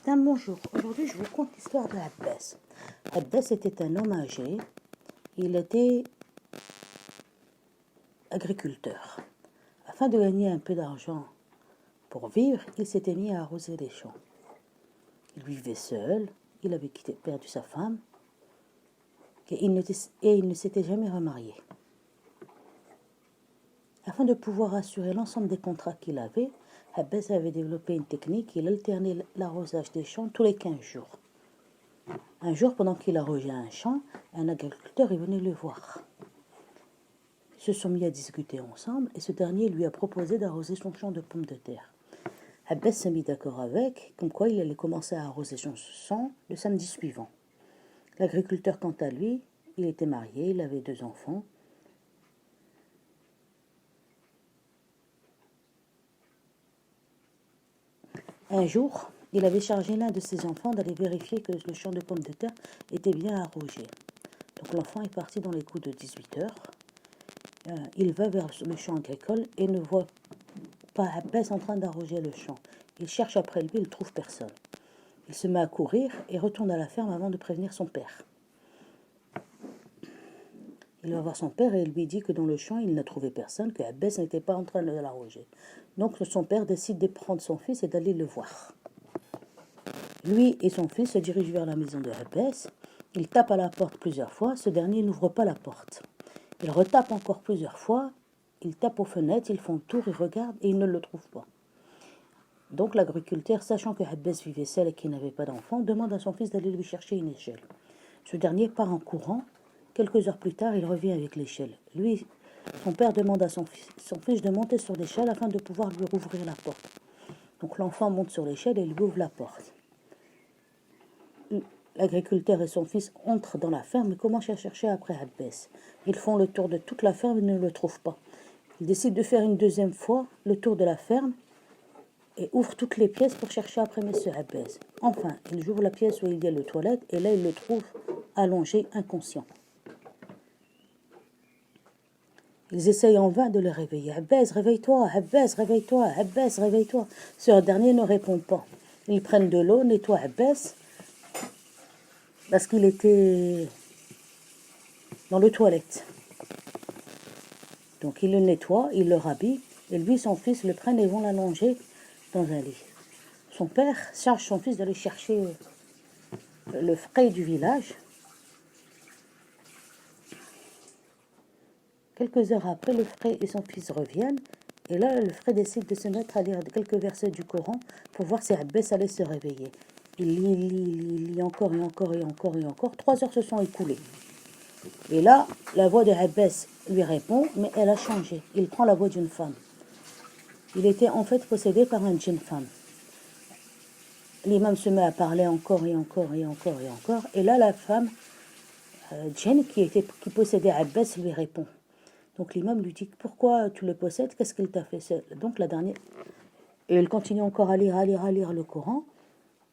Un bonjour. Aujourd'hui, je vous conte l'histoire de Abbas. Abbas était un homme âgé. Il était agriculteur. Afin de gagner un peu d'argent pour vivre, il s'était mis à arroser les champs. Il vivait seul. Il avait perdu sa femme. Et il ne s'était jamais remarié. Afin de pouvoir assurer l'ensemble des contrats qu'il avait, Abbas avait développé une technique. Il alternait l'arrosage des champs tous les 15 jours. Un jour, pendant qu'il arrosait un champ, un agriculteur est venu le voir. Ils se sont mis à discuter ensemble et ce dernier lui a proposé d'arroser son champ de pommes de terre. Abbas s'est mis d'accord avec, comme quoi il allait commencer à arroser son champ le samedi suivant. L'agriculteur, quant à lui, il était marié, il avait 2 enfants. Un jour, il avait chargé l'un de ses enfants d'aller vérifier que le champ de pommes de terre était bien arrosé. Donc l'enfant est parti dans les coups de 18 heures. Il va vers le champ agricole et ne voit pas Abbas en train d'arroser le champ. Il cherche après lui, il ne trouve personne. Il se met à courir et retourne à la ferme avant de prévenir son père. Il va voir son père et il lui dit que dans le champ, il n'a trouvé personne, que Abbas n'était pas en train de l'arroser. Donc son père décide de prendre son fils et d'aller le voir. Lui et son fils se dirigent vers la maison de Abbas. Il tape à la porte plusieurs fois. Ce dernier n'ouvre pas la porte. Il retape encore plusieurs fois. Il tape aux fenêtres, ils font le tour, ils regardent et ils ne le trouvent pas. Donc l'agriculteur, sachant que Abbas vivait seul et qu'il n'avait pas d'enfant, demande à son fils d'aller lui chercher une échelle. Ce dernier part en courant. Quelques heures plus tard, il revient avec l'échelle. Lui, son père demande à son fils de monter sur l'échelle afin de pouvoir lui rouvrir la porte. Donc l'enfant monte sur l'échelle et lui ouvre la porte. L'agriculteur et son fils entrent dans la ferme et commencent à chercher après Abbas. Ils font le tour de toute la ferme et ne le trouvent pas. Ils décident de faire une deuxième fois le tour de la ferme et ouvrent toutes les pièces pour chercher après M. Abbas. Enfin, ils ouvrent la pièce où il y a les toilettes et là, ils le trouvent allongé, inconscient. Ils essayent en vain de le réveiller. « Abbas, réveille-toi, Abbas, réveille-toi, Abbas, réveille-toi » Ce dernier ne répond pas. Ils prennent de l'eau, nettoient Abbas parce qu'il était dans les toilettes. Donc ils le nettoient, ils le rhabillent, et lui et son fils le prennent et vont l'allonger dans un lit. Son père charge son fils d'aller chercher le frais du village. Quelques heures après, le frais et son fils reviennent, et là, le frais décide de se mettre à lire quelques versets du Coran pour voir si Abbas allait se réveiller. Il lit encore et encore et encore et encore. 3 heures se sont écoulées. Et là, la voix de Abbas lui répond, mais elle a changé. Il prend la voix d'une femme. Il était en fait possédé par un djinn femme. L'imam se met à parler encore et encore et encore et encore. Et là, la femme, djinn, qui possédait Abbas, lui répond. Donc l'imam lui dit, pourquoi tu le possèdes? Qu'est-ce qu'il t'a fait? Donc la dernière... Et elle continue encore à lire le Coran.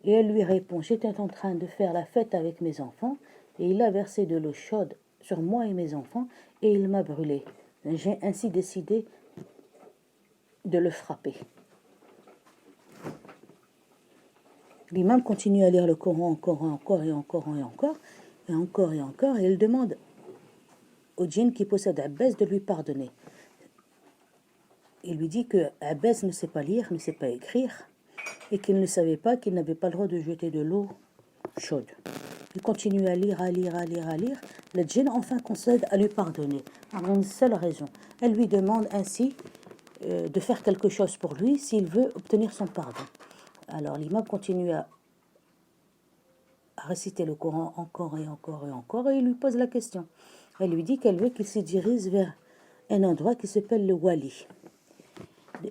Et elle lui répond, j'étais en train de faire la fête avec mes enfants. Et il a versé de l'eau chaude sur moi et mes enfants. Et il m'a brûlé. J'ai ainsi décidé de le frapper. L'imam continue à lire le Coran encore et encore et encore et encore et encore et encore, et il demande au djinn qui possède Abbas de lui pardonner. Il lui dit que Abbas ne sait pas lire, ne sait pas écrire, et qu'il ne savait pas qu'il n'avait pas le droit de jeter de l'eau chaude. Il continue à lire. Le djinn enfin concède à lui pardonner, pour une seule raison. Elle lui demande ainsi de faire quelque chose pour lui s'il veut obtenir son pardon. Alors l'imam continue à réciter le Coran encore et encore et encore, et il lui pose la question. Elle lui dit qu'elle veut qu'il se dirige vers un endroit qui s'appelle le Wali.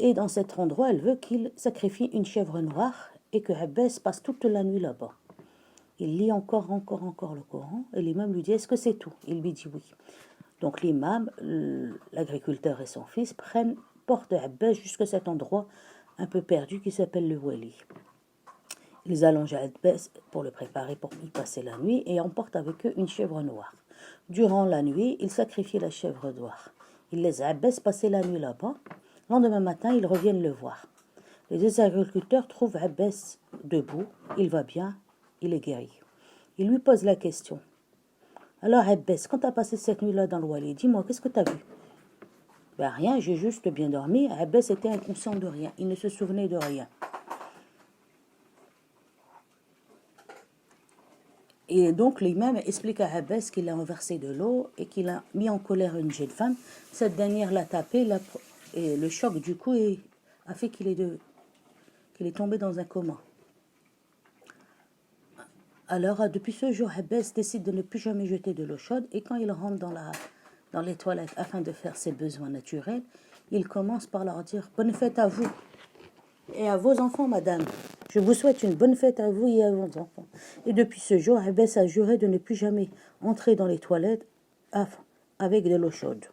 Et dans cet endroit, elle veut qu'il sacrifie une chèvre noire et que Abbas passe toute la nuit là-bas. Il lit encore le Coran, et l'imam lui dit, est-ce que c'est tout? Il lui dit oui. Donc l'imam, l'agriculteur et son fils portent Abbas jusqu'à cet endroit un peu perdu qui s'appelle le Wali. Ils allongent Abbas pour le préparer pour y passer la nuit et emportent avec eux une chèvre noire. Durant la nuit, ils sacrifient la chèvre noire. Ils laissent Abbas passer la nuit là-bas. Le lendemain matin, ils reviennent le voir. Les 2 agriculteurs trouvent Abbas debout, il va bien, il est guéri. Il lui pose la question. Alors Abbas, quand tu as passé cette nuit-là dans le Wali, dis-moi, qu'est-ce que tu as vu? Ben rien, j'ai juste bien dormi. Abbas était inconscient de rien, il ne se souvenait de rien. Et donc l'imam explique à Abbas qu'il a renversé de l'eau et qu'il a mis en colère une jeune femme. Cette dernière l'a tapé et le choc du coup a fait qu'il est tombé dans un coma. Alors depuis ce jour, Abbas décide de ne plus jamais jeter de l'eau chaude et quand il rentre dans les toilettes afin de faire ses besoins naturels, il commence par leur dire « Bonne fête à vous et à vos enfants, madame. Je vous souhaite une bonne fête à vous et à vos enfants. » Et depuis ce jour, Abbas a juré de ne plus jamais entrer dans les toilettes avec de l'eau chaude.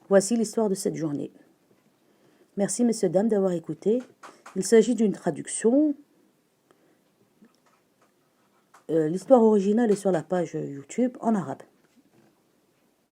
Voici l'histoire de cette journée. Merci, messieurs, dames, d'avoir écouté. Il s'agit d'une traduction. L'histoire originale est sur la page YouTube en arabe.